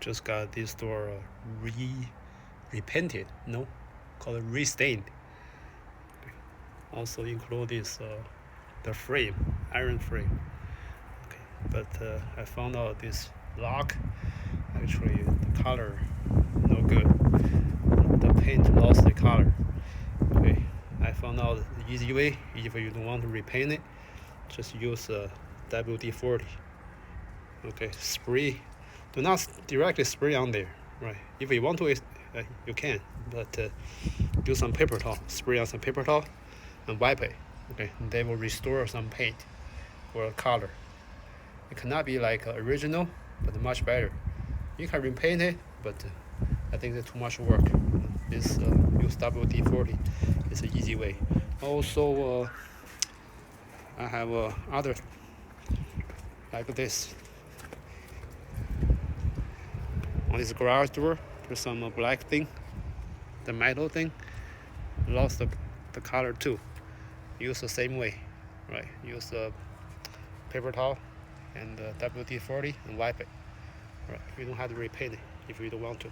just got this door repainted, no, called restained. Also include this the frame, iron frame. Okay, but I found out this lock, actually the color no good. The paint lost the color. Okay, I found out the easy way. If you don't want to repaint it, just use WD-40. Okay, spray. Do not directly spray on there. Right. If you want to, you can, but use some paper towel. Spray on some paper towel and wipe it. Okay, and they will restore some paint or color. It cannot be like original, but much better. You can repaint it, but I think it's too much work. This use WD-40 is an easy way. Also, I have other like this. On this garage door, there's some black thing, the metal thing, lost the color too. Use the same way, right? Use a paper towel and WD-40 and wipe it. Right? You don't have to repaint it if you don't want to.